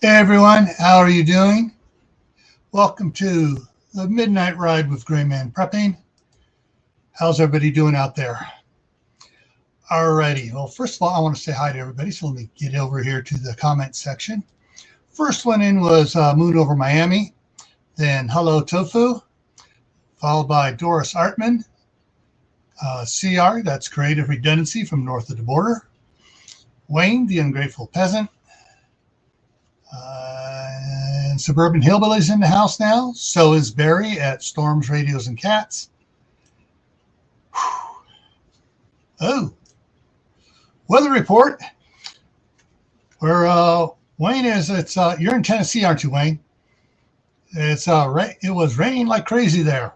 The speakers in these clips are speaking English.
Hey everyone, how are you doing? Welcome to the Midnight Ride with Grayman Prepping. How's everybody doing out there? Alrighty, well first of all I want to say hi to everybody, so let me get over here to the comment section. First one in was Moon Over Miami, then Hello Tofu, followed by Doris Artman, CR, that's Creative Redundancy from north of the border, Wayne, the Ungrateful Peasant, and Suburban Hillbillies in the house now. So is Barry at Storms, Radios, and Cats. Oh, weather report. Where Wayne is, it's you're in Tennessee, aren't you, Wayne? It's it was raining like crazy there.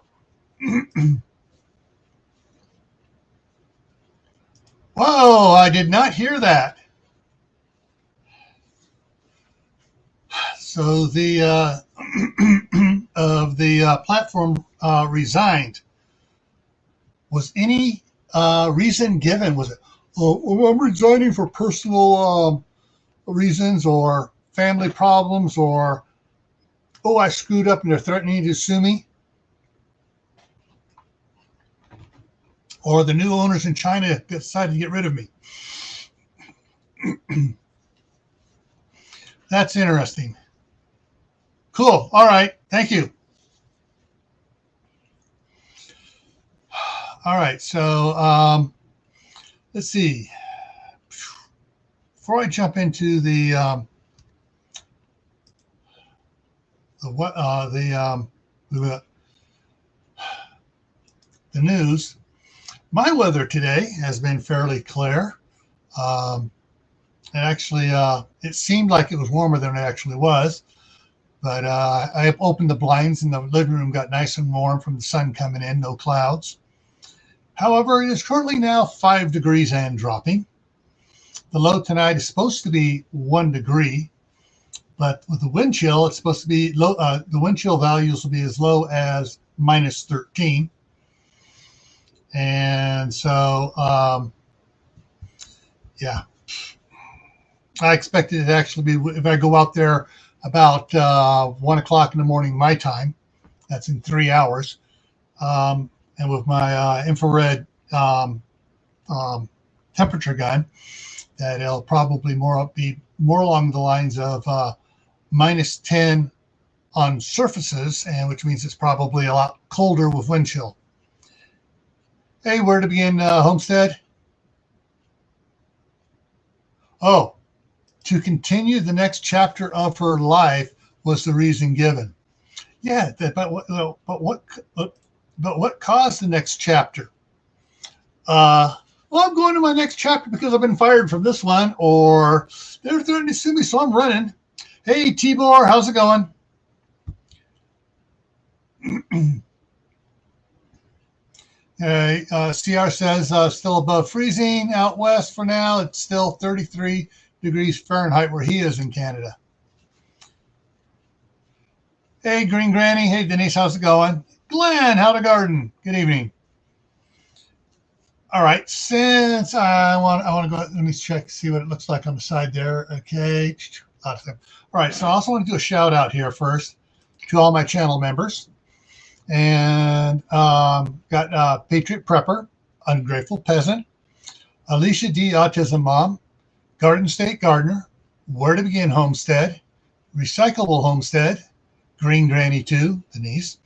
Whoa, I did not hear that. So the of the platform resigned. Was any reason given? Was it, oh, I'm resigning for personal reasons or family problems, or, oh, I screwed up and they're threatening to sue me? Or the new owners in China decided to get rid of me? That's interesting. Cool. All right. Thank you. All right. So let's see. Before I jump into the news, my weather today has been fairly clear. And actually, it seemed like it was warmer than it actually was. But I opened the blinds and the living room got nice and warm from the sun coming in, no clouds. However, it is currently now 5 degrees and dropping. The low tonight is supposed to be 1 degree, but with the wind chill, it's supposed to be low. The wind chill values will be as low as minus 13. And so, yeah, I expected it to actually be, if I go out there about 1 o'clock in the morning my time, that's in 3 hours, and with my infrared temperature gun, that it'll probably be more along the lines of minus 10 on surfaces, and which means it's probably a lot colder with wind chill. Hey, where to begin, Homestead? Oh, to continue the next chapter of her life was the reason given. Yeah, but what caused the next chapter? Well, I'm going to my next chapter because I've been fired from this one, or they're threatening to sue me, so I'm running. Hey, Tibor, how's it going? CR says still above freezing out west for now. It's still 33 degrees Fahrenheit where he is in Canada. Hey, Green Granny. Hey, Denise, how's it going? Glenn, how to garden? Good evening. All right, since I want to go, let me check, see what it looks like on the side there. Okay. All right, so I also want to do a shout out here first to all my channel members. And got Patriot Prepper, Ungrateful Peasant, Alicia D, Autism Mom, Garden State Gardener, Where to Begin Homestead, Recyclable Homestead, Green Granny 2, Denise,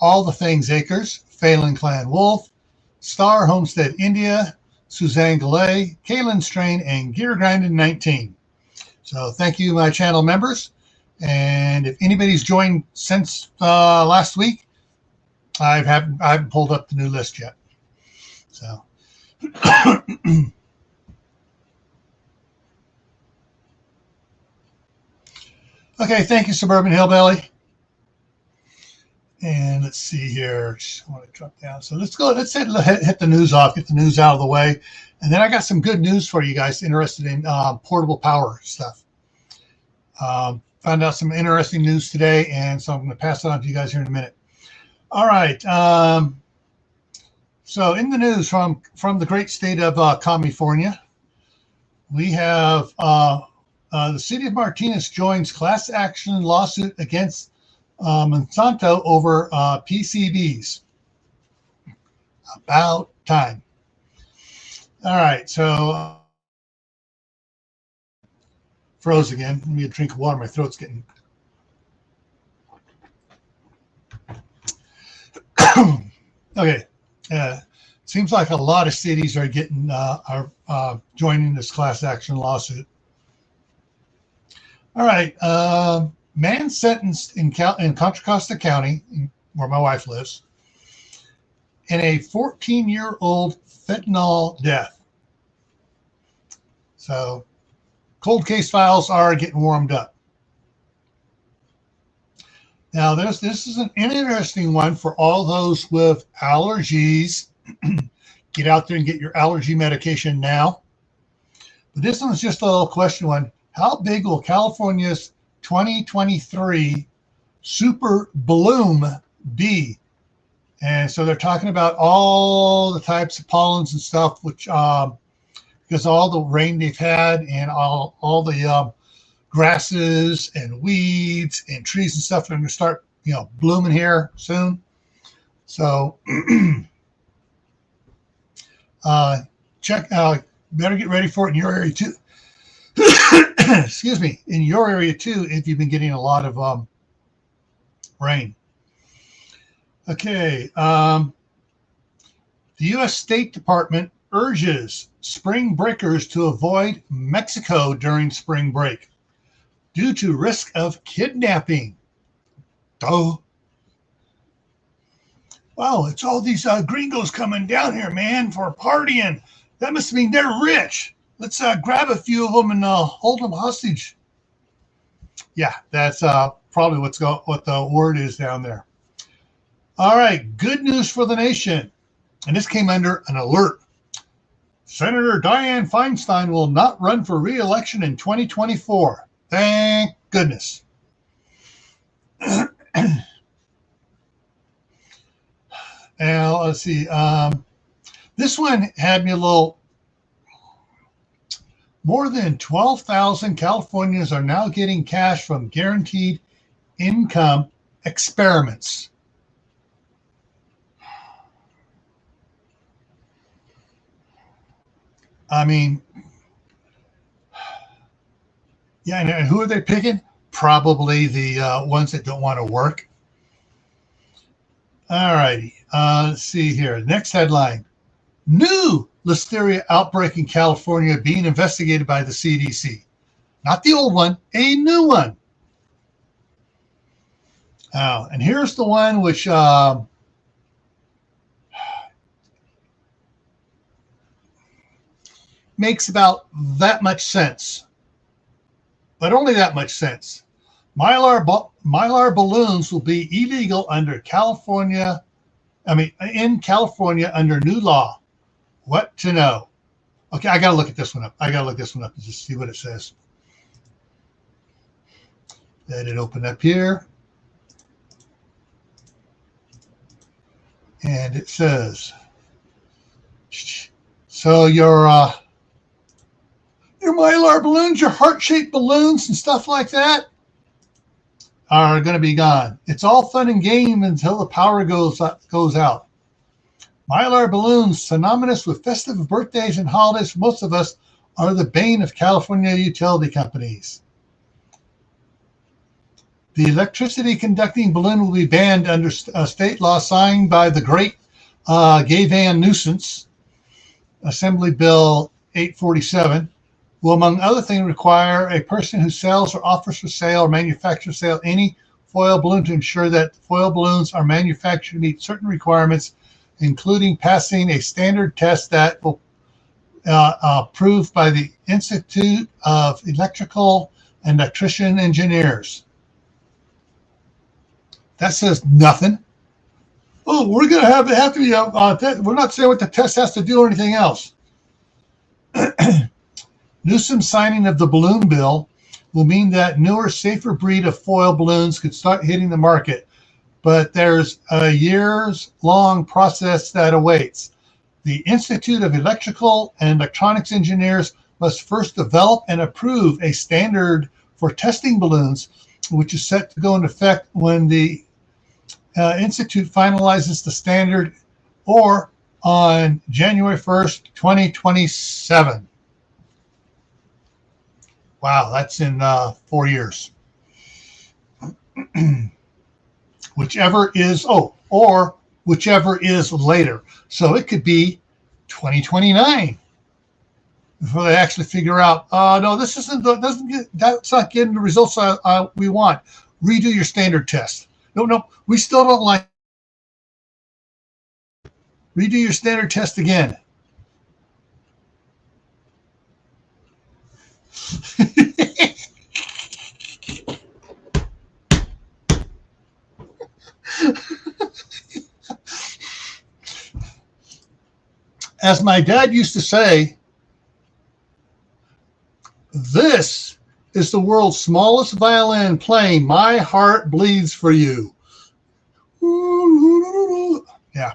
All the Things Acres, Phelan Clan Wolf, Star Homestead India, Suzanne Gallet, Kaylin Strain, and Gear Grinding 19. So thank you, my channel members. And if anybody's joined since last week, I haven't pulled up the new list yet. So okay, thank you, Suburban Hillbilly. And let's see here. Just want to drop down. So let's hit the news off, get the news out of the way. And then I got some good news for you guys interested in portable power stuff. Found out some interesting news today, and so I'm going to pass it on to you guys here in a minute. All right. So in the news from the great state of California, we have The city of Martinez joins class action lawsuit against Monsanto over PCBs. About time. All right, so froze again. Let me get a drink of water. My throat's getting. Okay. Seems like a lot of cities are getting joining this class action lawsuit. All right. Man sentenced in Contra Costa County, where my wife lives, in a 14-year-old fentanyl death. So cold case files are getting warmed up. Now, this is an interesting one for all those with allergies. Get out there and get your allergy medication now. But this one's just a little question one. How big will California's 2023 super bloom be? And so they're talking about all the types of pollens and stuff, which because all the rain they've had and all the grasses and weeds and trees and stuff are going to start, blooming here soon. So better get ready for it in your area too. Excuse me, in your area too, if you've been getting a lot of rain. Okay, the U.S. State Department urges spring breakers to avoid Mexico during spring break due to risk of kidnapping. Oh, wow, it's all these gringos coming down here, man, for partying. That must mean they're rich. Let's grab a few of them and hold them hostage. Yeah, that's probably what the word is down there. All right, good news for the nation. And this came under an alert. Senator Dianne Feinstein will not run for re-election in 2024. Thank goodness. Now, let's see. This one had me a little. More than 12,000 Californians are now getting cash from guaranteed income experiments. I mean, yeah, and who are they picking? Probably the ones that don't want to work. All righty. Let's see here. Next headline. New Listeria outbreak in California being investigated by the CDC. Not the old one, a new one. And here's the one which makes about that much sense, but only that much sense. Mylar balloons will be illegal in California under new law. What to know? Okay, I got to look at this one up. And just see what it says. Let it open up here. And it says, so your Mylar balloons, your heart-shaped balloons and stuff like that are going to be gone. It's all fun and game until the power goes out. Mylar balloons, synonymous with festive birthdays and holidays for most of us, are the bane of California utility companies. The electricity conducting balloon will be banned under state law signed by the Great Gay Van Nuisance, Assembly Bill 847, will, among other things, require a person who sells or offers for sale or manufactures for sale any foil balloon to ensure that foil balloons are manufactured to meet certain requirements, including passing a standard test that will approved by the Institute of Electrical and Electrician Engineers. That says nothing. Oh, we're going to have to be, we're not saying what the test has to do or anything else. Newsom's signing of the balloon bill will mean that newer, safer breed of foil balloons could start hitting the market, but there's a years-long process that awaits. The Institute of Electrical and Electronics Engineers must first develop and approve a standard for testing balloons, which is set to go into effect when the Institute finalizes the standard or on January 1st, 2027. Wow, that's in 4 years. Whichever is, or whichever is later. So it could be 2029 before they actually figure out, no, this isn't, that's not getting the results we want. Redo your standard test. No, we still don't like. Redo your standard test again. As my dad used to say, this is the world's smallest violin playing My Heart Bleeds for You. Yeah.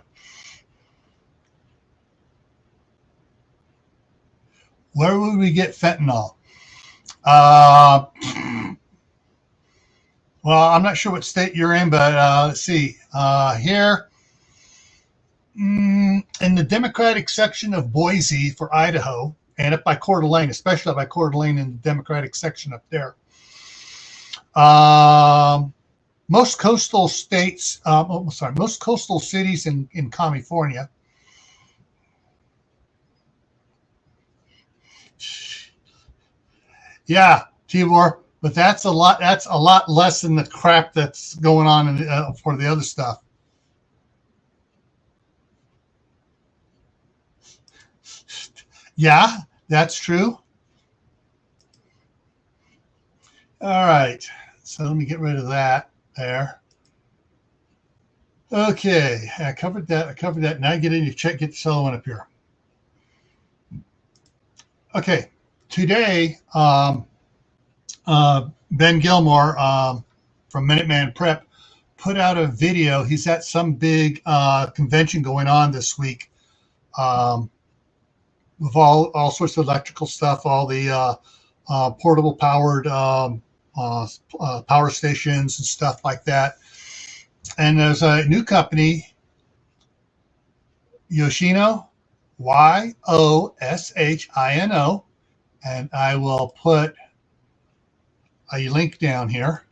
Where would we get fentanyl? Well, I'm not sure what state you're in, but let's see. Here in the Democratic section of Boise for Idaho, and up by Coeur d'Alene, especially up by Coeur d'Alene in the Democratic section up there. Most coastal states, most coastal cities in California. Yeah, Tibor, but that's a lot. That's a lot less than the crap that's going on for the other stuff. Yeah, that's true. All right, so let me get rid of that there. Okay, I covered that. Now get in your check, get the other one up here. Okay, today, Ben Gilmore from Minuteman Prep put out a video. He's at some big convention going on this week with all sorts of electrical stuff, all the portable powered power stations and stuff like that. And there's a new company, Yoshino, Yoshino, and I will put a link down here.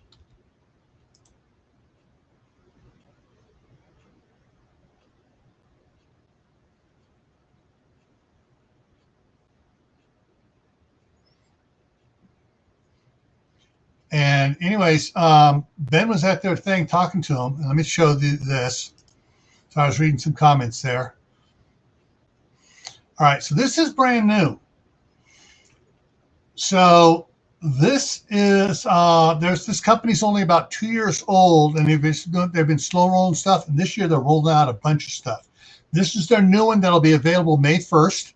And anyways, Ben was at their thing talking to him. Let me show this. So I was reading some comments there. All right, so this is brand new. So this is this company's only about 2 years old, and they've been slow rolling stuff. And this year they're rolling out a bunch of stuff. This is their new one that'll be available May 1st.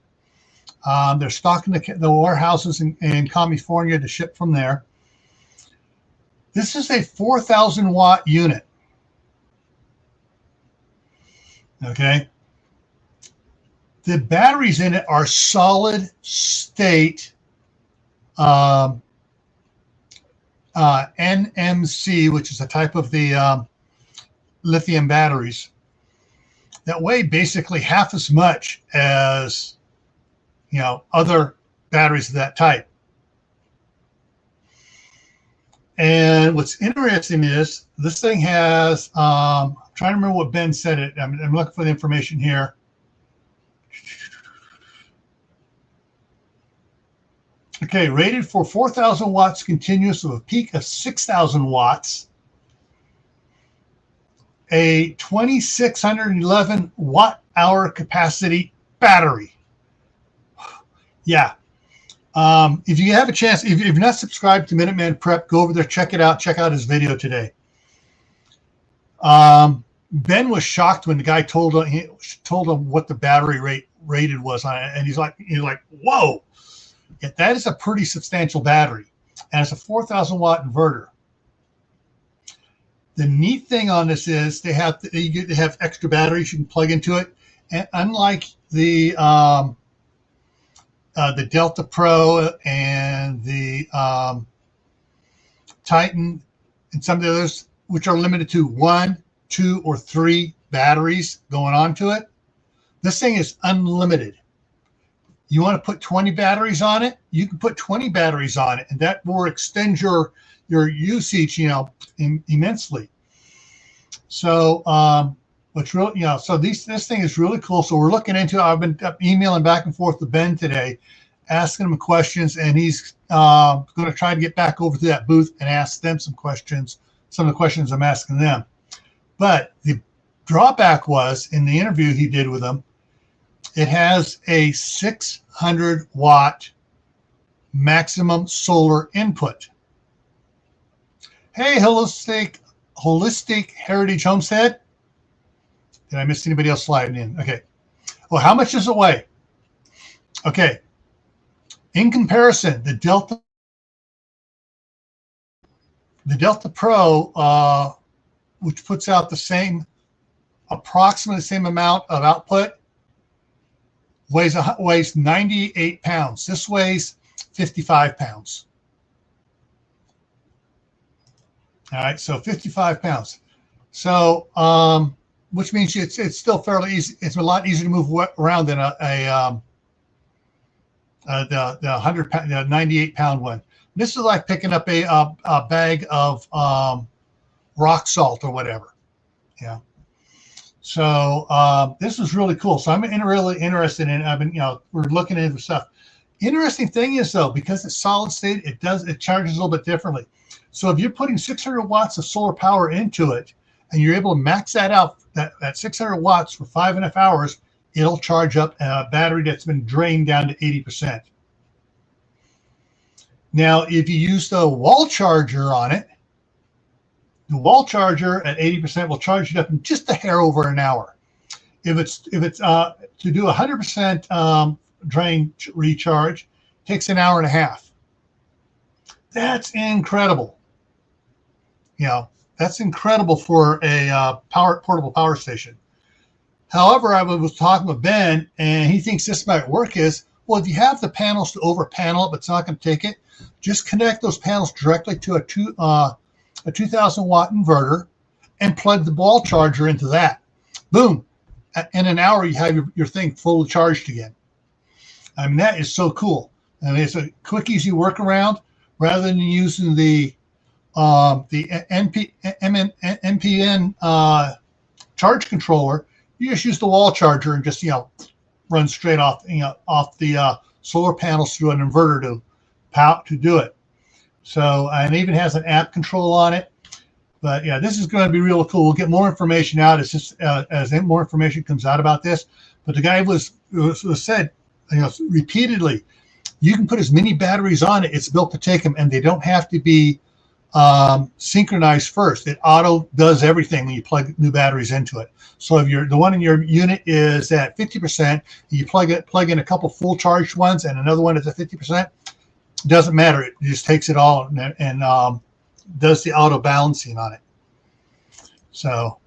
They're stocking the warehouses in California to ship from there. This is a 4,000 watt unit. Okay. The batteries in it are solid state NMC, which is a type of the lithium batteries that weigh basically half as much as other batteries of that type. And what's interesting is this thing has, I'm trying to remember what Ben said it. I'm looking for the information here. Okay, rated for 4,000 watts continuous with a peak of 6,000 watts. A 2,611 watt hour capacity battery. Yeah. If you have a chance, if you're not subscribed to Minuteman Prep, go over there, check it out. Check out his video today. Ben was shocked when the guy told him what the battery rated was on it, and he's like, whoa, yeah, that is a pretty substantial battery, and it's a 4,000 watt inverter. The neat thing on this is they have extra batteries you can plug into it, and unlike the the Delta Pro and the Titan and some of the others, which are limited to 1, 2, or 3 batteries going onto it. This thing is unlimited. You want to put 20 batteries on it, you can put 20 batteries on it, and that will extend your usage, immensely. So what's really, so this thing is really cool. So we're looking into, I've been emailing back and forth to Ben today, asking him questions, and he's going to try to get back over to that booth and ask them some questions, some of the questions I'm asking them. But the drawback was, in the interview he did with them, it has a 600 watt maximum solar input. Hey, Holistic Heritage Homestead. Did I miss anybody else sliding in? Okay. Well, how much does it weigh? Okay. In comparison, the Delta Pro, which puts out approximately the same amount of output, weighs 98 pounds. This weighs 55 pounds. All right, so 55 pounds. So, which means it's still fairly easy. It's a lot easier to move around than the 100 pound, 98 pound one. This is like picking up a bag of rock salt or whatever. Yeah. So this is really cool. So I'm really interested in. I've been, we're looking into stuff. Interesting thing is though, because it's solid state, it charges a little bit differently. So if you're putting 600 watts of solar power into it, and you're able to max that out, that 600 watts for 5.5 hours, it'll charge up a battery that's been drained down to 80%. Now, if you use the wall charger on it, the wall charger at 80% will charge it up in just a hair over an hour. If it's to do 100% drain recharge, takes an hour and a half. That's incredible. That's incredible for a portable power station. However, I was talking with Ben, and he thinks this might work is, well, if you have the panels to over panel it, but it's not going to take it, just connect those panels directly to a 2,000 watt inverter and plug the wall charger into that. Boom. In an hour, you have your thing fully charged again. I mean, that is so cool. And it's a quick, easy workaround rather than using the NPN charge controller. You just use the wall charger and just run straight off the solar panels through an inverter to do it. So, and it even has an app control on it. But yeah, this is going to be real cool. We'll get more information out as more information comes out about this. But the guy was said repeatedly, you can put as many batteries on it. It's built to take them, and they don't have to be synchronized first. It auto does everything when you plug new batteries into it. So if the one in your unit is at 50%, you plug in a couple full charged ones and another one is at 50%. Doesn't matter. It just takes it all and does the auto balancing on it. So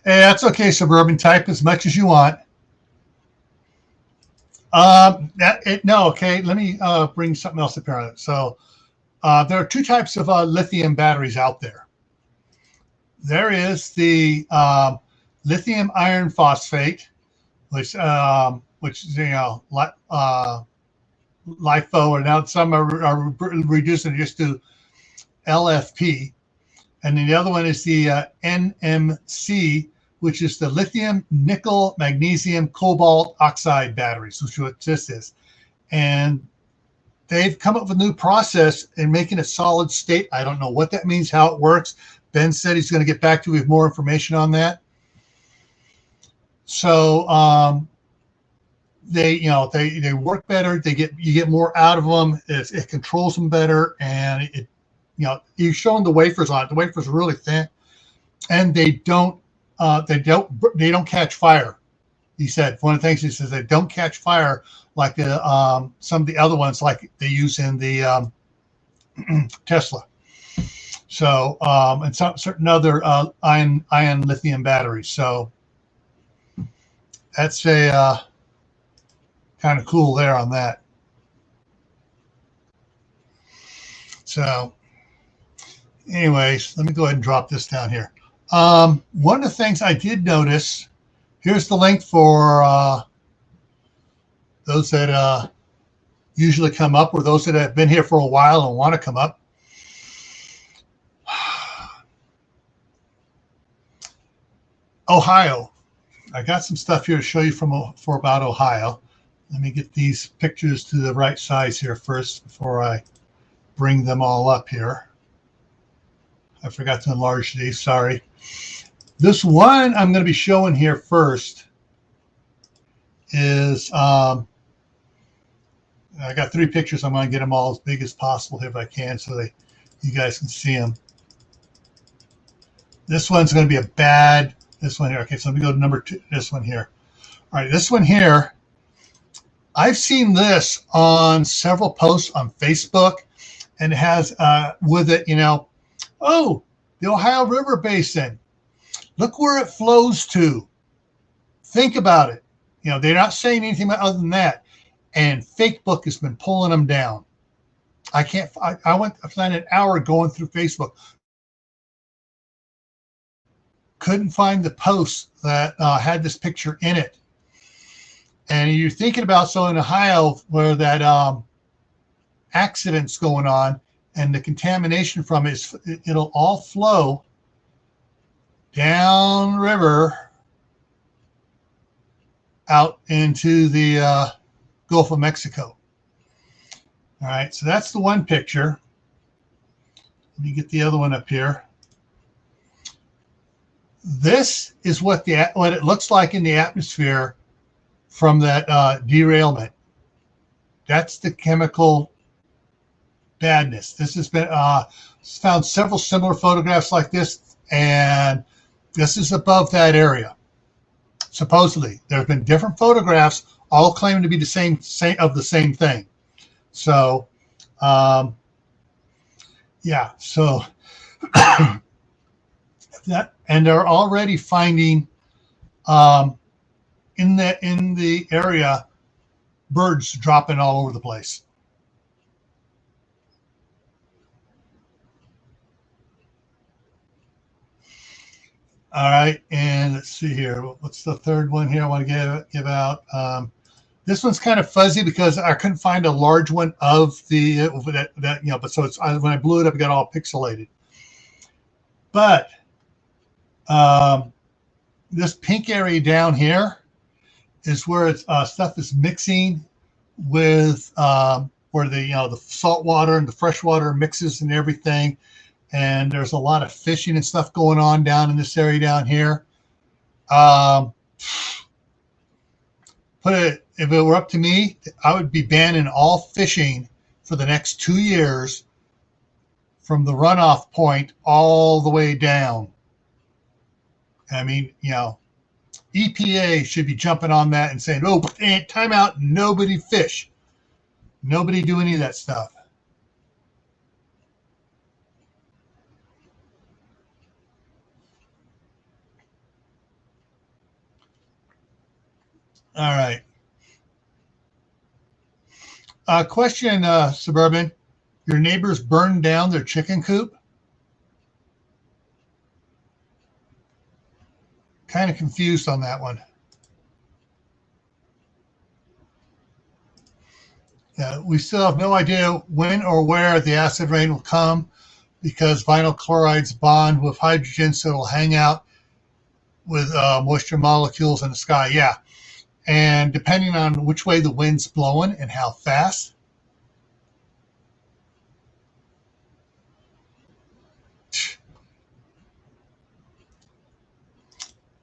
hey, that's okay, Suburban. Type as much as you want. No, okay. Let me bring something else up here. So there are two types of lithium batteries out there. There is the lithium iron phosphate, which is LiFo, or now some are reducing it just to LFP, and then the other one is the NMC, which is the lithium, nickel, magnesium, cobalt oxide batteries, which is what this is. And they've come up with a new process in making it solid state. I don't know what that means, how it works. Ben said he's going to get back to you with more information on that. So they work better. You get more out of them. It controls them better, and you're showing the wafers on it. The wafers are really thin, and they don't catch fire. He said one of the things he says, they don't catch fire like some of the other ones like they use in the Tesla. So and some certain other ion lithium batteries. So that's a kind of cool there on that. So anyways, let me go ahead and drop this down here. One of the things I did notice, here's the link for those that usually come up, or those that have been here for a while and want to come up. Ohio. I got some stuff here to show you for about Ohio. Let me get these pictures to the right size here first before I bring them all up here. I forgot to enlarge these, sorry. This one I'm going to be showing here first is, I got 3 pictures. I'm going to get them all as big as possible here if I can so that you guys can see them. This one's going to be a bad, this one here. Okay, so let me go to number 2, this one here. All right, this one here, I've seen this on several posts on Facebook, and it has with it, you know, oh, the Ohio River Basin. Look where it flows to. Think about it. You know, they're not saying anything other than that. And Facebook has been pulling them down. I spent an hour going through Facebook. Couldn't find the post that had this picture in it. And you're thinking about, so in Ohio, where that accident's going on and the contamination from it, it'll all flow down river out into the Gulf of Mexico. All right, so that's the one picture. Let me get the other one up here. This is what it looks like in the atmosphere from that derailment. That's the chemical badness. This has been found several similar photographs like this, and this is above that area. Supposedly, there have been different photographs, all claiming to be the same of the same thing. So, yeah. So that, and they're already finding in the area birds dropping all over the place. All right, and let's see here. What's the third one here I want to give out? This one's kind of fuzzy because I couldn't find a large one of the that you know. But so it's when I blew it up, it got all pixelated. But this pink area down here is where it's, stuff is mixing with where the salt water and the fresh water mixes and everything. And there's a lot of fishing and stuff going on down in this area down here. If it were up to me, I would be banning all fishing for the next 2 years from the runoff point all the way down. I mean, you know, EPA should be jumping on that and saying, oh, time out, nobody fish. Nobody do any of that stuff. All right. Question, Suburban. Your neighbors burned down their chicken coop? Kind of confused on that one. Yeah, we still have no idea when or where the acid rain will come because vinyl chlorides bond with hydrogen, so it'll hang out with moisture molecules in the sky. Yeah. And depending on which way the wind's blowing and how fast.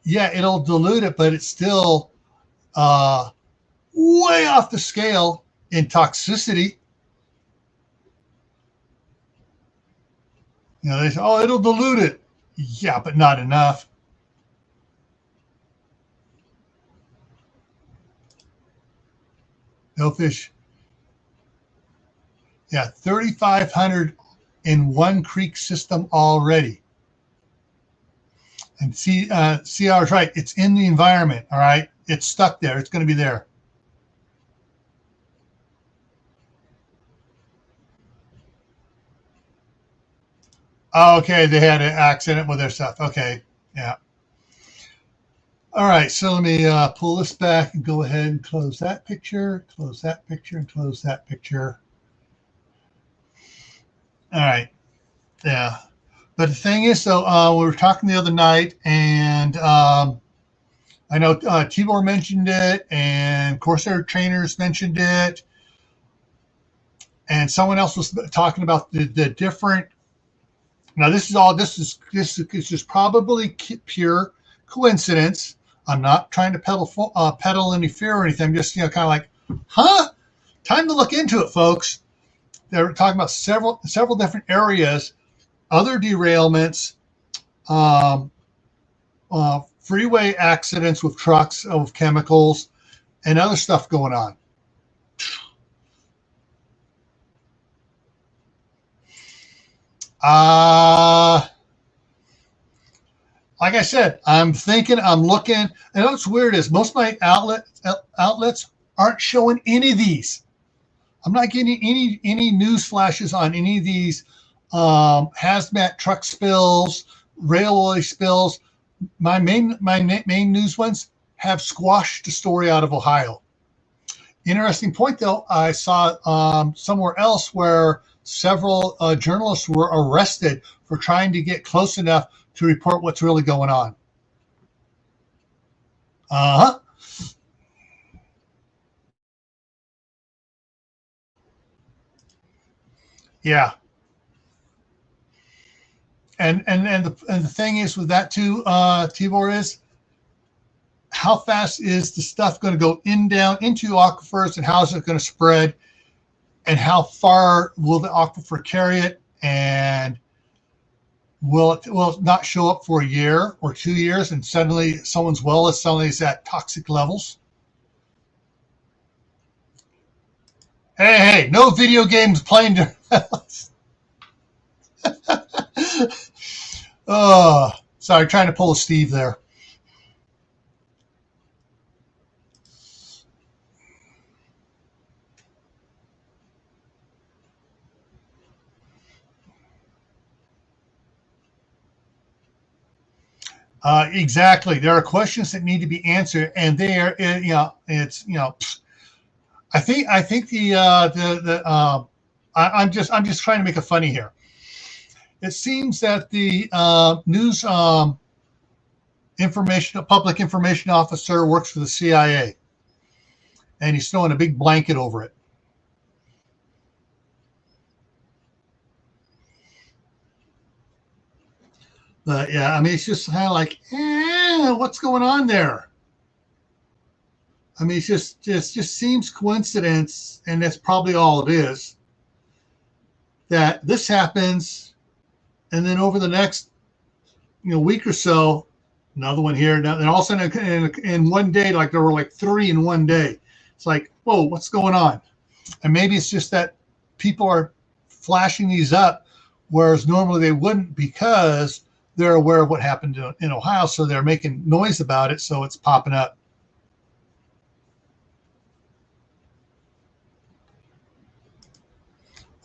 Yeah, it'll dilute it, but it's still way off the scale in toxicity. You know, they say, oh, it'll dilute it. Yeah, but not enough. No fish. Yeah, 3,500 in one creek system already. And CR is right. It's in the environment, all right? It's stuck there. It's going to be there. Okay, they had an accident with their stuff. Okay, yeah. All right, so let me pull this back and go ahead and close that picture, and close that picture. All right, yeah. But the thing is, so we were talking the other night, and I know Tibor mentioned it, and Corsair trainers mentioned it, and someone else was talking about the different. Now, this is just probably pure coincidence. I'm not trying to peddle any fear or anything. I'm just kind of like, huh? Time to look into it, folks. They're talking about several different areas, other derailments, freeway accidents with trucks, with chemicals, and other stuff going on. Like I said, I'm thinking, I'm looking, and what's weird is most of my outlets aren't showing any of these. I'm not getting any news flashes on any of these hazmat truck spills, railway spills. My main news ones have squashed the story out of Ohio. Interesting point, though, I saw somewhere else where several journalists were arrested for trying to get close enough to report what's really going on. Uh-huh. Yeah. And the thing is with that too, Tibor, is how fast is the stuff going to go down into aquifers, and how is it going to spread, and how far will the aquifer carry it, and will it not show up for a year or 2 years, and suddenly someone's well is suddenly is at toxic levels? Hey, no video games playing. Oh, sorry, trying to pull a Steve there. Exactly. There are questions that need to be answered, and there, it's I think I'm just trying to make it funny here. It seems that the news public information officer works for the CIA, and he's throwing a big blanket over it. But yeah, I mean, it's just kind of like, what's going on there? I mean, it just seems coincidence, and that's probably all it is. That this happens, and then over the next week or so, another one here, and all of a sudden in one day, like there were like 3 in one day. It's like, whoa, what's going on? And maybe it's just that people are flashing these up, whereas normally they wouldn't, because they're aware of what happened in Ohio, so they're making noise about it, so it's popping up.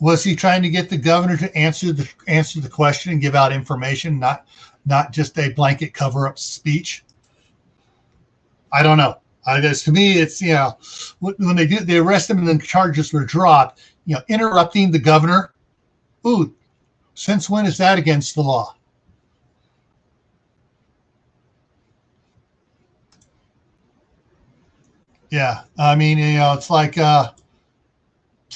Was he trying to get the governor to answer the question and give out information, not just a blanket cover-up speech? I don't know. To me, it's when they arrest him and then charges were dropped. Interrupting the governor. Ooh, since when is that against the law? Yeah, I mean, it's like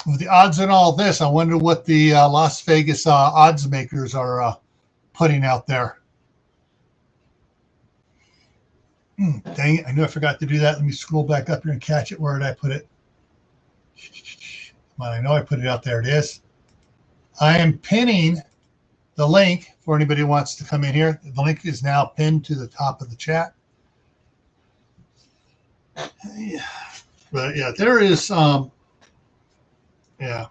with the odds and all this, I wonder what the Las Vegas odds makers are putting out there. Dang it, I knew I forgot to do that. Let me scroll back up here and catch it. Where did I put it? Well, I know I put it out there. It is. I am pinning the link for anybody who wants to come in here. The link is now pinned to the top of the chat. Yeah. But yeah, there is yeah.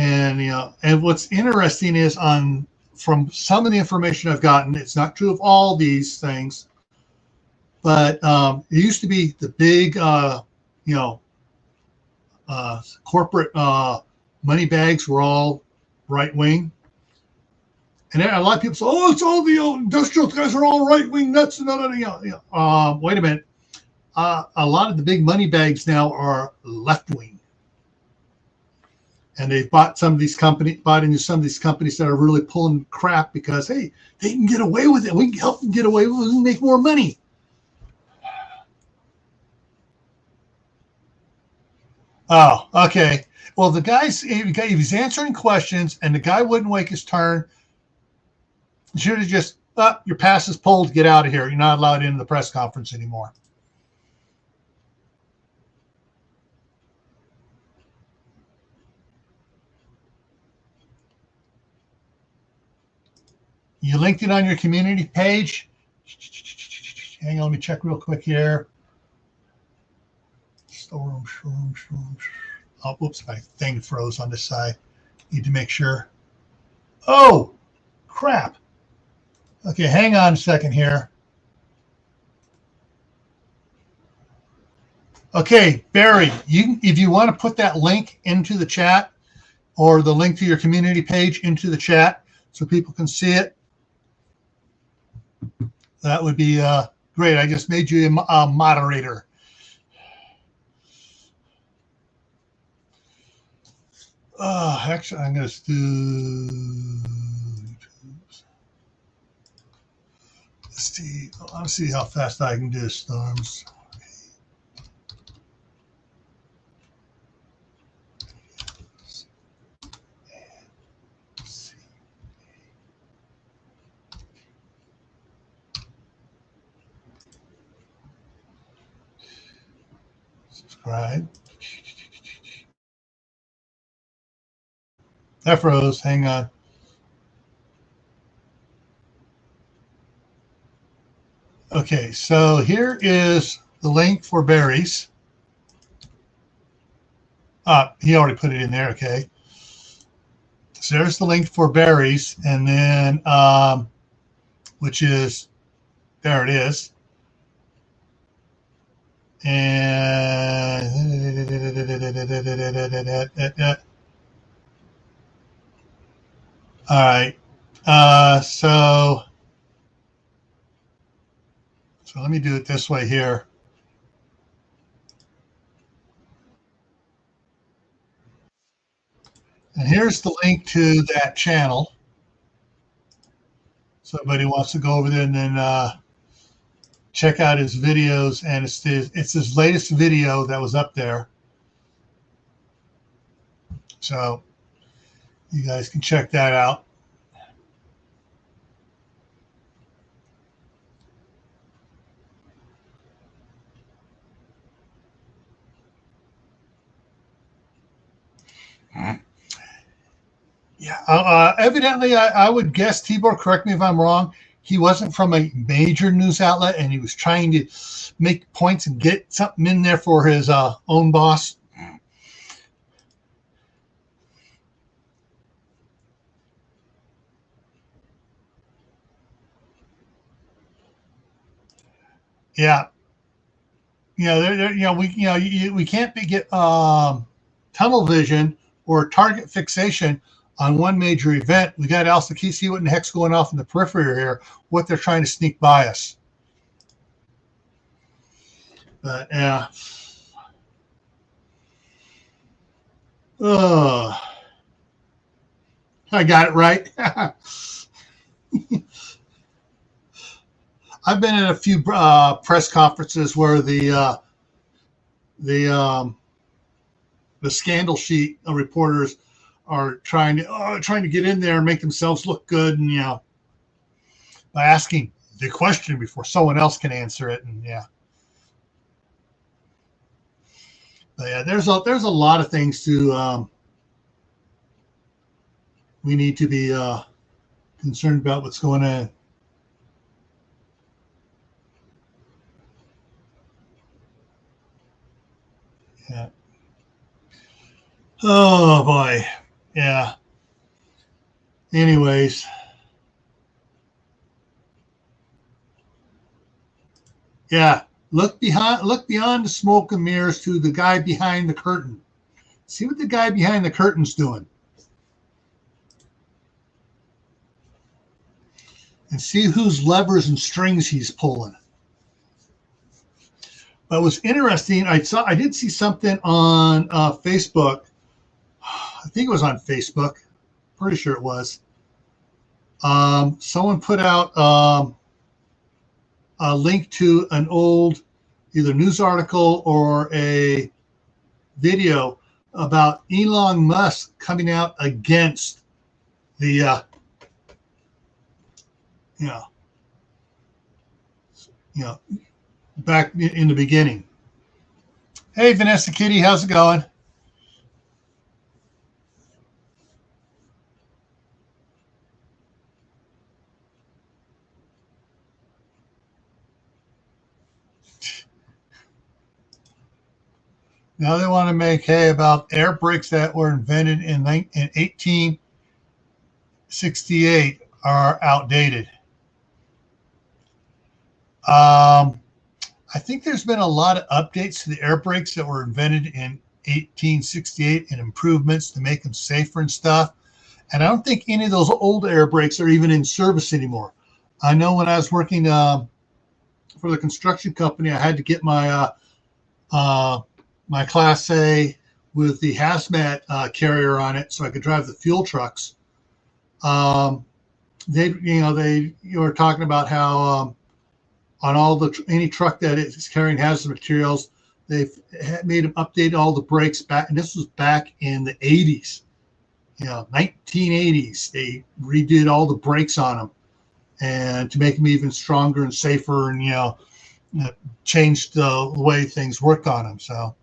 And and what's interesting is from some of the information I've gotten, it's not true of all these things, but it used to be the big corporate money bags were all right wing. And a lot of people say, "Oh, it's all the industrial guys are all right wing nuts." Wait a minute. A lot of the big money bags now are left wing, and they've bought into some of these companies that are really pulling crap because hey, they can get away with it. We can help them get away with it and make more money. Oh, okay. Well, the guy's if he's answering questions and the guy wouldn't wait his turn, should have just your pass is pulled, get out of here. You're not allowed into the press conference anymore. You linked it on your community page. Hang on, let me check real quick here. Oh, whoops, my thing froze on this side. Need to make sure. Oh, crap. Okay, hang on a second here. Okay, Barry, if you want to put that link into the chat or the link to your community page into the chat so people can see it, that would be great. I just made you a moderator. Actually, I'm going to do. Let's see how fast I can do storms. Subscribe. That froze. Hang on. Okay, so here is the link for berries. He already put it in there. Okay. So there's the link for berries, and then which is there it is. And all right. So let me do it this way here. And here's the link to that channel. So everybody wants to go over there and then check out his videos. And it's his latest video that was up there. So you guys can check that out. Yeah, evidently, I would guess, Tibor, correct me if I'm wrong, he wasn't from a major news outlet and he was trying to make points and get something in there for his own boss. Yeah. We can't get tunnel vision or target fixation on one major event. We got to also see what in the heck's going off in the periphery here, what they're trying to sneak by us. But yeah. I got it right. I've been in a few press conferences where the scandal sheet reporters are trying to get in there and make themselves look good, and by asking the question before someone else can answer it, and But yeah, there's a lot of things to we need to be concerned about what's going on. Yeah. Oh boy. Yeah. Anyways. Yeah. Look beyond the smoke and mirrors to the guy behind the curtain. See what the guy behind the curtain's doing. And see whose levers and strings he's pulling. But what's interesting, I did see something on Facebook. I think it was on Facebook. Pretty sure it was. Someone put out a link to an old either news article or a video about Elon Musk coming out against the back in the beginning. Hey, Vanessa Kitty, how's it going? Now they want to make hay about air brakes that were invented in 1868 are outdated. I think there's been a lot of updates to the air brakes that were invented in 1868 and improvements to make them safer and stuff. And I don't think any of those old air brakes are even in service anymore. I know when I was working for the construction company, I had to get my my Class A with the Hazmat carrier on it so I could drive the fuel trucks. You were talking about how on any truck that is carrying hazardous materials, they've made them update all the brakes back, and this was back in the 80s, 1980s. They redid all the brakes on them, and to make them even stronger and safer, and changed the way things work on them. So.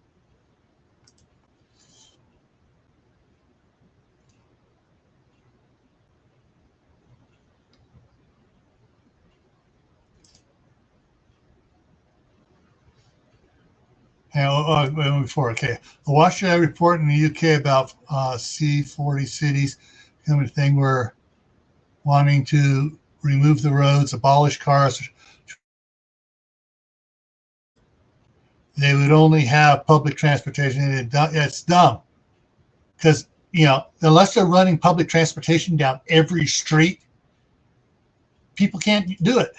Before, okay. The Washington report in the UK about C40 cities becoming a thing where wanting to remove the roads, abolish cars. They would only have public transportation. It's dumb because, unless they're running public transportation down every street, people can't do it.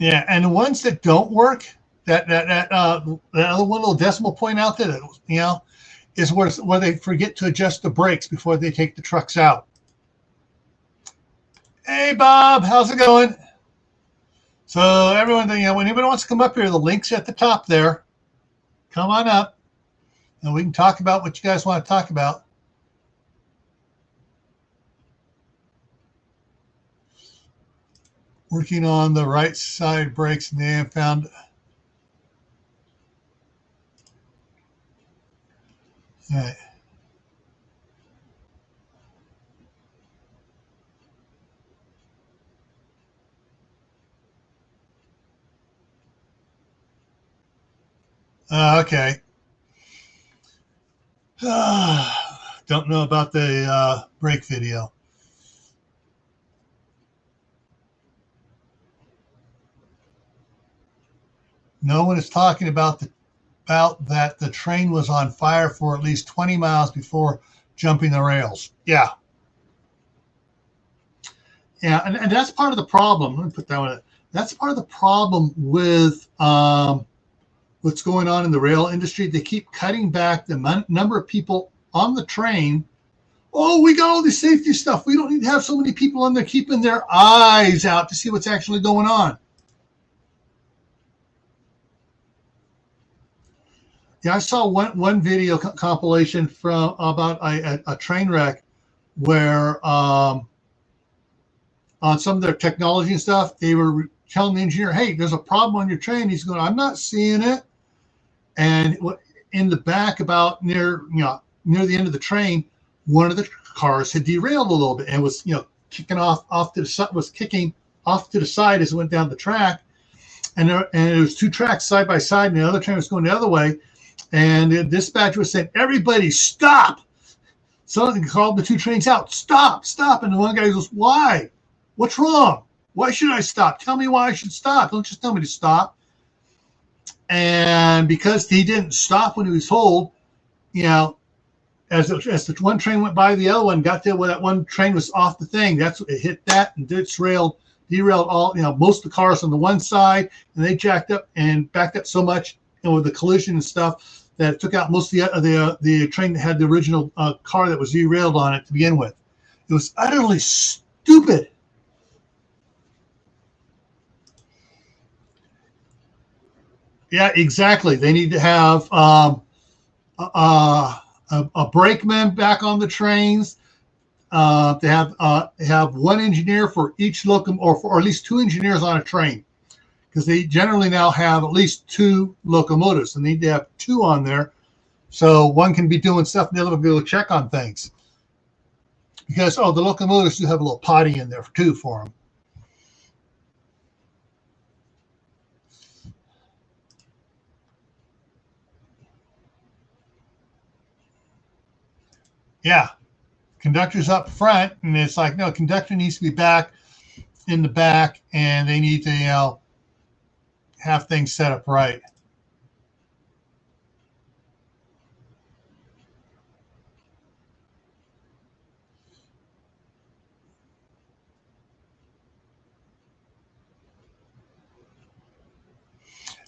Yeah, and the ones that don't work, that other one little decimal point out there, is where they forget to adjust the brakes before they take the trucks out. Hey, Bob, how's it going? So everyone, when anybody wants to come up here, the link's at the top there. Come on up, and we can talk about what you guys want to talk about. Working on the right side brakes, and they have found. All right. Okay. Don't know about the brake video. No one is talking about that the train was on fire for at least 20 miles before jumping the rails. Yeah. Yeah, and that's part of the problem. Let me put that one. That's part of the problem with what's going on in the rail industry. They keep cutting back the number of people on the train. Oh, we got all this safety stuff. We don't need to have so many people on there keeping their eyes out to see what's actually going on. Yeah, I saw one video compilation from about a train wreck where on some of their technology and stuff, they were telling the engineer, hey, there's a problem on your train. He's going, I'm not seeing it. And in the back, about near the end of the train, one of the cars had derailed a little bit and was kicking off to the side as it went down the track. And there was two tracks side by side, and the other train was going the other way. And the dispatcher was saying, everybody stop. Someone called the two trains out, stop, stop. And the one guy goes, why? What's wrong? Why should I stop? Tell me why I should stop. Don't just tell me to stop. And because he didn't stop when he was told, as the one train went by, the other one got there where that one train was off the thing. That's what it hit that and derailed all, most of the cars on the one side, and they jacked up and backed up so much, with the collision and stuff, that it took out most of the train that had the original car that was derailed on it to begin with. It was utterly stupid. Yeah, exactly. They need to have a brakeman back on the trains. To have one engineer for each locomotive, or at least two engineers on a train, because they generally now have at least two locomotives. They need to have two on there, so one can be doing stuff and the other will be able to check on things. Because the locomotives do have a little potty in there too for them. Yeah. Conductor's up front, and it's like, no, conductor needs to be back in the back, and they need to, have things set up right.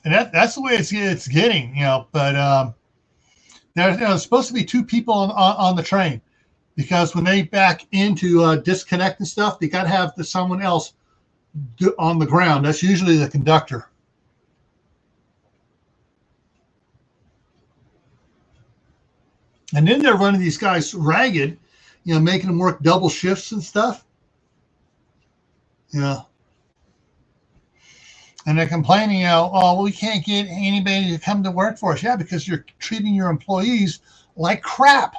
And that's the way it's getting, but there's supposed to be two people on the train. Because when they back into disconnect and stuff, they got to have someone else on the ground. That's usually the conductor. And then they're running these guys ragged, making them work double shifts and stuff. And they're complaining, we can't get anybody to come to work for us. Yeah, because you're treating your employees like crap.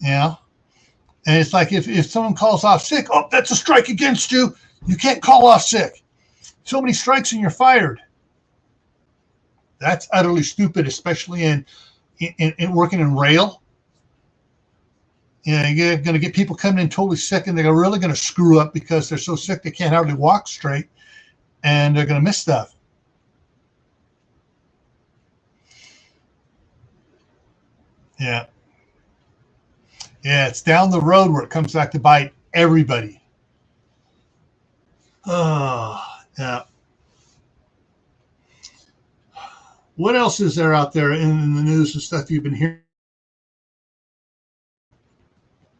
And it's like if someone calls off sick, that's a strike against you. You can't call off sick. So many strikes and you're fired. That's utterly stupid, especially in working in rail. You're going to get people coming in totally sick, and they're really going to screw up because they're so sick they can't hardly walk straight, and they're going to miss stuff. Yeah. Yeah, it's down the road where it comes back to bite everybody. Yeah. What else is there out there in the news and stuff you've been hearing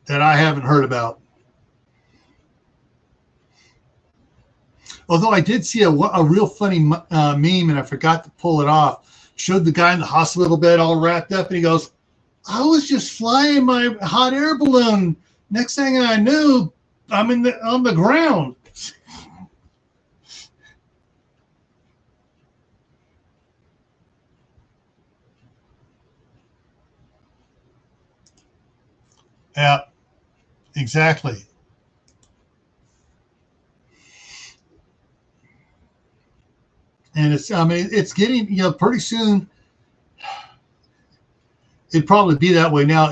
that I haven't heard about? Although I did see a real funny meme, and I forgot to pull it off. Showed the guy in the hospital bed all wrapped up, and he goes, I was just flying my hot air balloon. Next thing I knew, I'm on the ground. Yeah, exactly. And it's getting, pretty soon. It'd probably be that way now.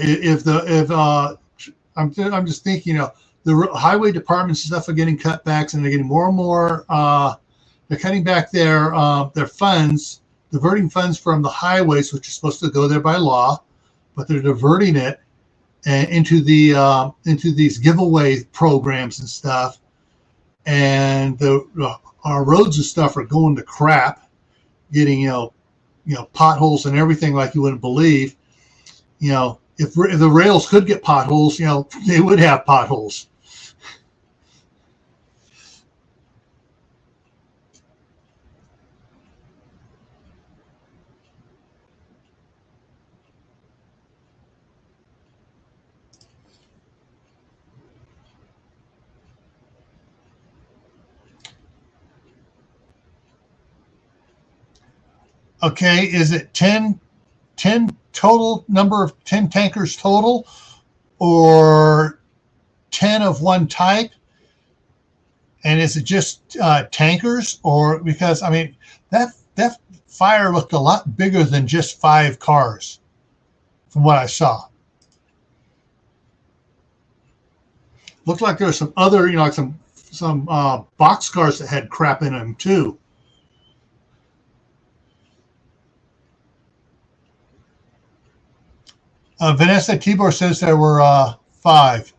I'm just thinking, the highway departments and stuff are getting cutbacks, and they're getting more and more. They're cutting back their funds, diverting funds from the highways, which are supposed to go there by law, but they're diverting it into these giveaway programs and stuff, and our roads and stuff are going to crap, getting potholes and everything like you wouldn't believe. If the rails could get potholes, they would have potholes. Okay, is it 10 total, number of 10 tankers total, or 10 of one type? And is it just tankers? Or because that fire looked a lot bigger than just 5 cars from what I saw. Looked like there were some other, like some box cars that had crap in them too. Vanessa Tibor says there were 5.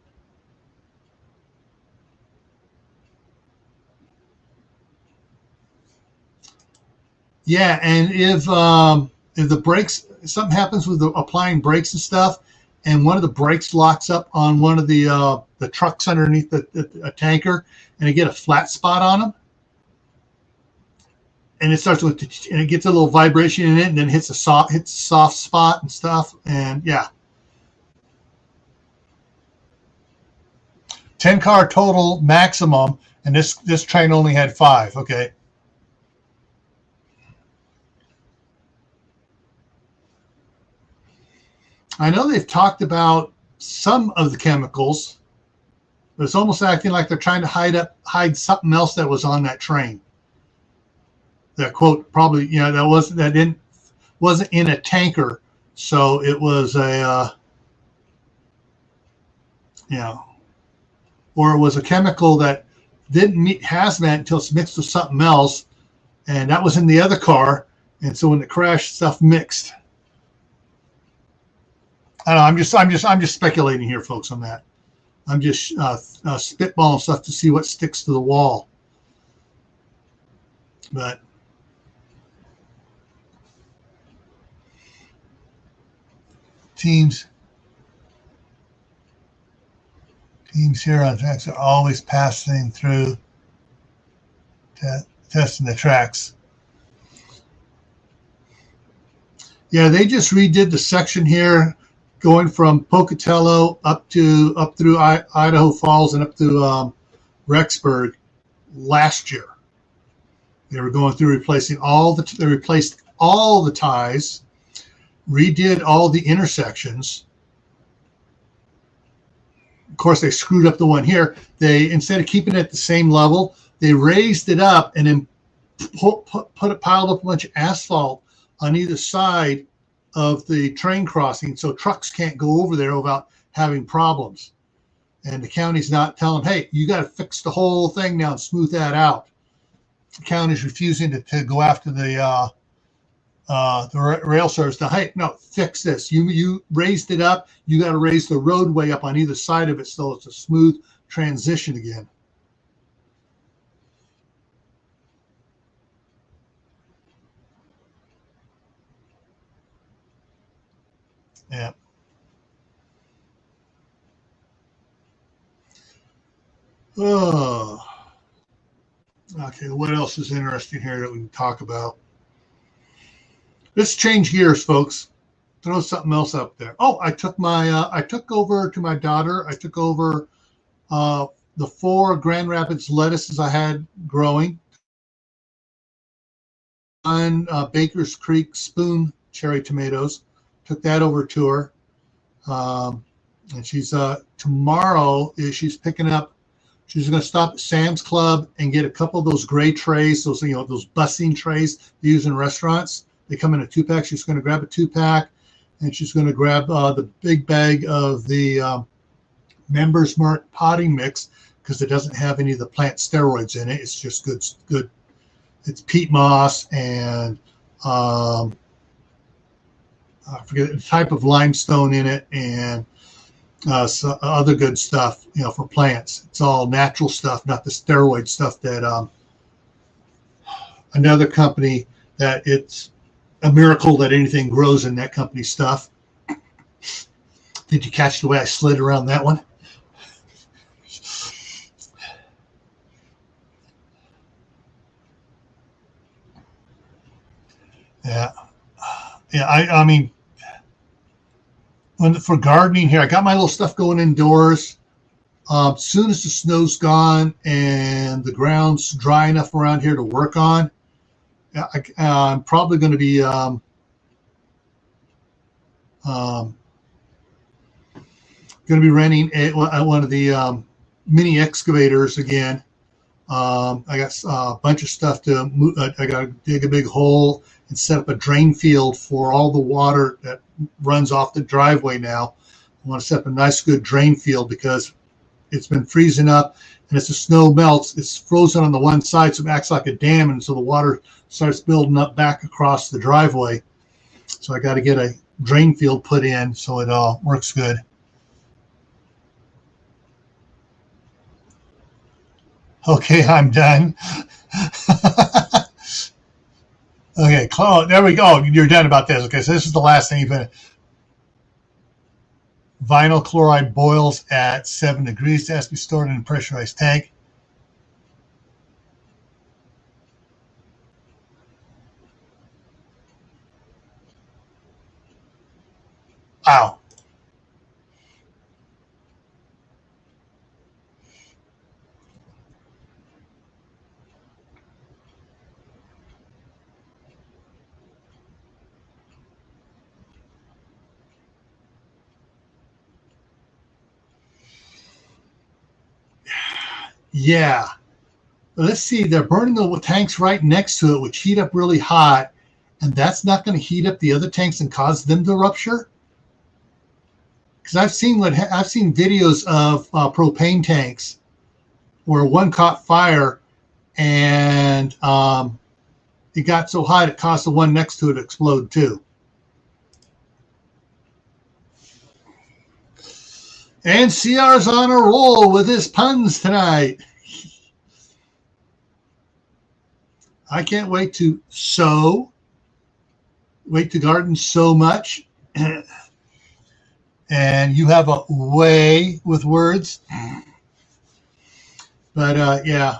Yeah, and if the brakes, something happens with applying brakes and stuff, and one of the brakes locks up on one of the trucks underneath a tanker, and you get a flat spot on them, and it starts with, and it gets a little vibration in it, and then hits a soft spot and stuff, and yeah. 10 car total maximum, and this train only had 5. Okay. I know they've talked about some of the chemicals, but it's almost acting like they're trying to hide something else that was on that train. That quote probably, that wasn't in a tanker, so it was a or it was a chemical that didn't meet hazmat until it's mixed with something else, and that was in the other car, and so when it crashed, stuff mixed. I don't know, I'm just speculating here, folks, on that. I'm just spitballing stuff to see what sticks to the wall. But teams here on tracks are always passing through testing the tracks. Yeah, they just redid the section here, going from Pocatello up through Idaho Falls and up to Rexburg last year. They were going through replacing they replaced all the ties, redid all the intersections. Of course, they screwed up the one here. They, instead of keeping it at the same level, they raised it up and then piled up a bunch of asphalt on either side of the train crossing, so trucks can't go over there without having problems. And the county's not telling them, hey, you got to fix the whole thing now and smooth that out. The county's refusing to go after the rail service. Now, hey, no, fix this. You raised it up. You got to raise the roadway up on either side of it so it's a smooth transition again. Yeah. Oh. Okay, what else is interesting here that we can talk about? Let's change gears, folks. Throw something else up there. Oh, I took over to my daughter. I took over the 4 Grand Rapids lettuces I had growing. On Baker's Creek Spoon cherry tomatoes. Took that over to her. And she's tomorrow she's picking up. She's going to stop at Sam's Club and get a couple of those gray trays, those busing trays they use in restaurants. They come in a 2-pack. She's going to grab a 2-pack, and she's going to grab the big bag of the Members Mark potting mix because it doesn't have any of the plant steroids in it. It's just good. It's peat moss and I forget the type of limestone in it, and so other good stuff, for plants. It's all natural stuff, not the steroid stuff that another company that it's a miracle that anything grows in that company's stuff. Did you catch the way I slid around that one? Yeah. Yeah, I mean, for gardening here, I got my little stuff going indoors. Soon as the snow's gone and the ground's dry enough around here to work on, I'm probably going to be renting one of the mini excavators again. I got a bunch of stuff to move. I got to dig a big hole and set up a drain field for all the water that runs off the driveway now. I want to set up a nice, good drain field because it's been freezing up, and as the snow melts, it's frozen on the one side, so it acts like a dam, and so the water starts building up back across the driveway. So I got to get a drain field put in so it all works good. Okay, I'm done. Okay, there we go. You're done about this. Okay, so this is the last thing you put. Vinyl chloride boils at 7 degrees. It has to be stored in a pressurized tank. Ow. Yeah. Let's see. They're burning the tanks right next to it, which heat up really hot, and that's not going to heat up the other tanks and cause them to rupture. Because I've seen videos of propane tanks where one caught fire and it got so hot it caused the one next to it to explode too. And CR's on a roll with his puns tonight. I can't wait to garden so much. And you have a way with words. But yeah,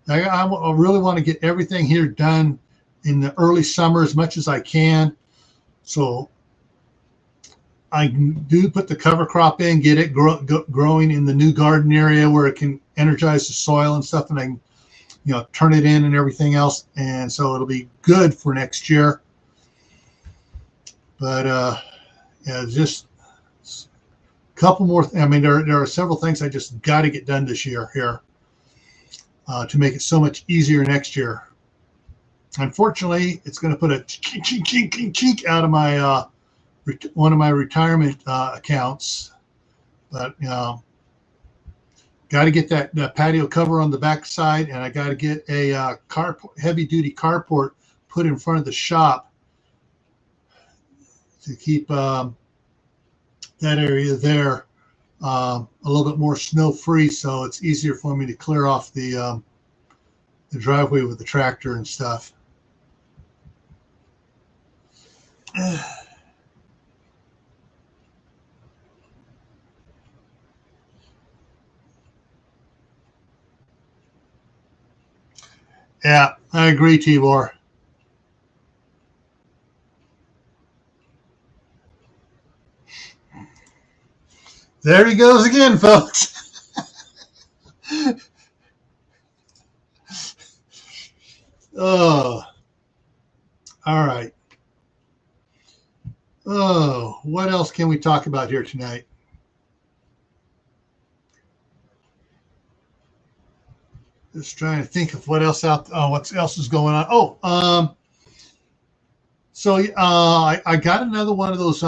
I really want to get everything here done in the early summer as much as I can. So I do put the cover crop in, get it growing in the new garden area where it can energize the soil and stuff, and I can, turn it in and everything else. And so it'll be good for next year. But yeah, just a couple more. I mean, there are several things I just got to get done this year here to make it so much easier next year. Unfortunately, it's going to put a chink out of my one of my retirement accounts, but got to get that patio cover on the back side, and I got to get a heavy-duty carport put in front of the shop to keep that area there a little bit more snow-free, so it's easier for me to clear off the driveway with the tractor and stuff. Yeah, I agree, Tibor. There he goes again, folks. Oh, all right. Oh, what else can we talk about here tonight? Just trying to think of what else what else is going on. Oh, so I got another one of those.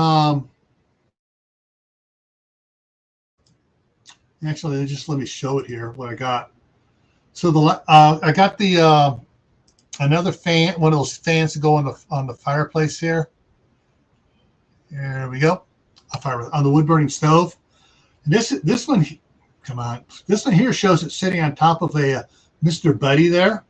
Actually, just let me show it here. What I got. So I got the another fan, one of those fans to go on the fireplace here. There we go. On the wood burning stove. And this one. Come on. This one here shows it sitting on top of a Mr. Buddy there.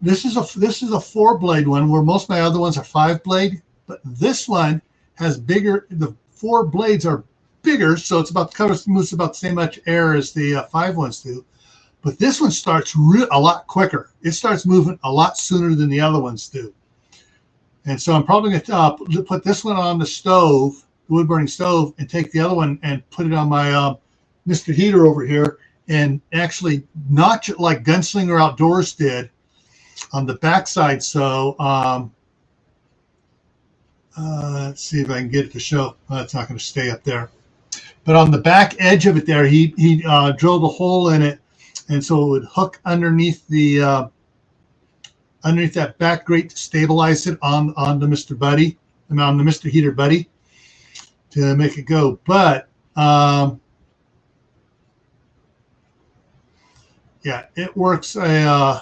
This is a 4-blade one, where most of my other ones are 5-blade, but this one has bigger. The 4 blades are bigger, so it's about moves about the same much air as the 5 ones do. But this one starts a lot quicker. It starts moving a lot sooner than the other ones do. And so I'm probably going to put this one on the stove, the wood burning stove, and take the other one and put it on my Mr. Heater over here, and actually notch it like Gunslinger Outdoors did on the backside. So let's see if I can get it to show. It's not going to stay up there. But on the back edge of it there, he drilled a hole in it, and so it would hook underneath the underneath that back grate to stabilize it on the Mr. Buddy, on the Mr. Heater Buddy to make it go. But yeah, it works. Yeah,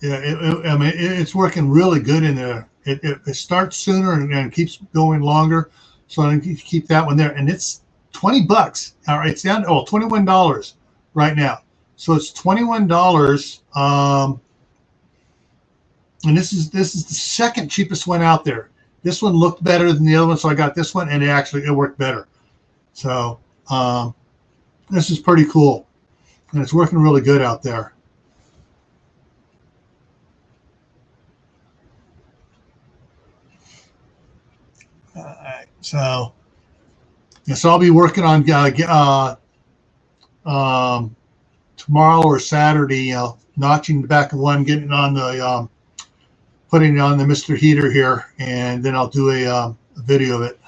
I mean, it's working really good in there. It starts sooner and keeps going longer. So I can keep that one there. And it's $20. All right, it's down. Oh, $21 right now. So it's $21. And this is the second cheapest one out there. This one looked better than the other one, so I got this one, and it worked better. So this is pretty cool, and it's working really good out there. All right, so yes, I'll be working on tomorrow or Saturday, notching the back of one, getting it on the putting it on the Mr. Heater here, and then I'll do a video of it.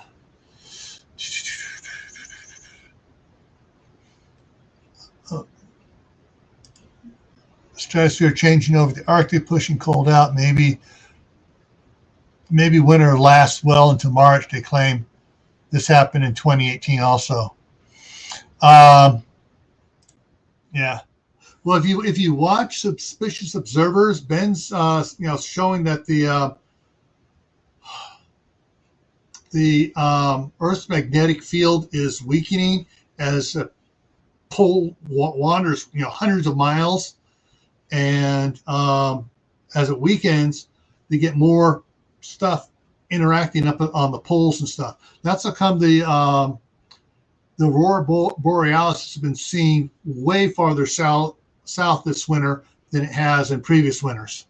Stratosphere changing over the Arctic, pushing cold out. Maybe winter lasts well into March. They claim this happened in 2018 also. Yeah. Well, if you watch Suspicious Observers, Ben's showing that the Earth's magnetic field is weakening as the pole wanders hundreds of miles, and as it weakens, they get more stuff interacting up on the poles and stuff. That's how come the aurora borealis has been seen way farther south this winter than it has in previous winters.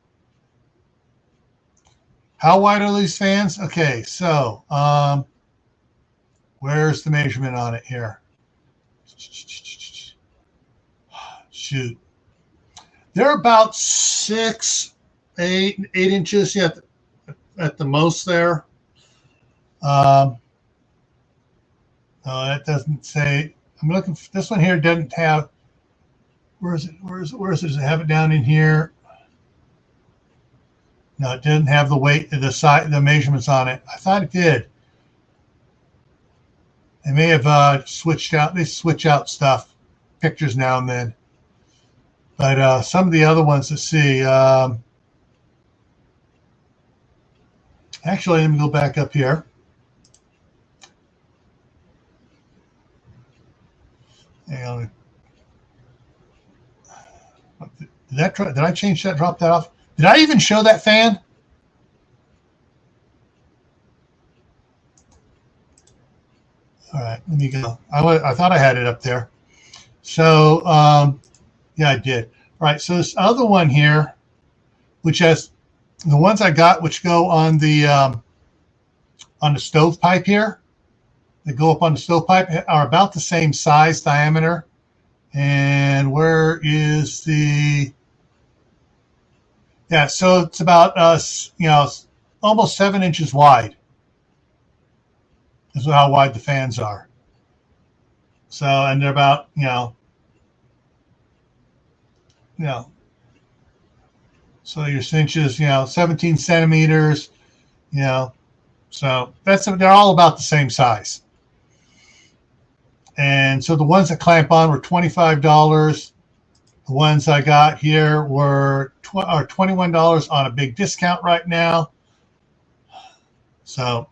How wide are these fans? Okay, so where's the measurement on it here? Shoot, they're about 8 inches at the most there. Oh, that doesn't say. I'm looking for this one here. Doesn't have. Where is it? Where is it? Does it have it down in here? No, it didn't have the weight, the measurements on it. I thought it did. They may have switched out. They switch out stuff, pictures now and then. But some of the other ones, let's see. Actually, let me go back up here. Hang on. Did I change that? Drop that off? Did I even show that fan? All right, let me go. I thought I had it up there. So yeah, I did. All right, so this other one here, which has the ones I got, which go on the stovepipe here, that go up on the stovepipe, are about the same size diameter. And where is the? Yeah, so it's about almost 7 inches wide. This is how wide the fans are. So, and they're about so your cinches, 17 centimeters, so they're all about the same size. And so the ones that clamp on were $25. The ones I got here are $21 on a big discount right now. So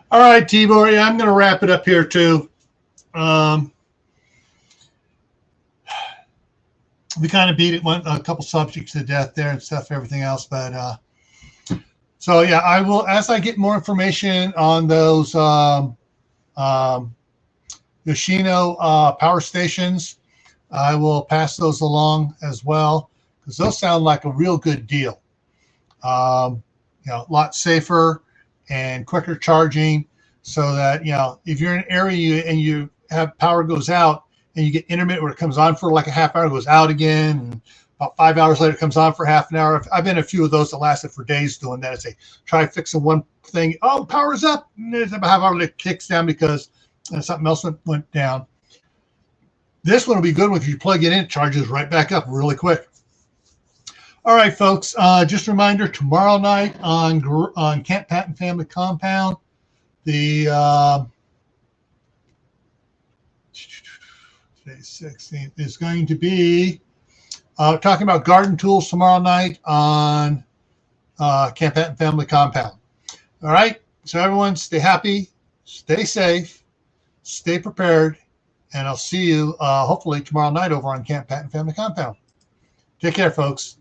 all right, Tibor, yeah, I'm going to wrap it up here too. We kind of beat a couple subjects to death there and stuff, everything else. But so yeah, I will, as I get more information on those Yoshino power stations, I will pass those along as well, because those sound like a real good deal. A lot safer and quicker charging, so that if you're in an area and you have power goes out and you get intermittent where it comes on for like a half hour, goes out again, and about 5 hours later it comes on for half an hour. I've been in a few of those that lasted for days doing that. It's a try fixing one thing. Oh, power's up. And there's about half hour that kicks down because something else went down. This one will be good if you plug it in, it charges right back up really quick. All right, folks. Just a reminder: tomorrow night on Camp Patton Family Compound, the today's 16th is going to be talking about garden tools tomorrow night on Camp Patton Family Compound. All right. So everyone, stay happy, stay safe, stay prepared, and I'll see you hopefully tomorrow night over on Camp Patton Family Compound. Take care, folks.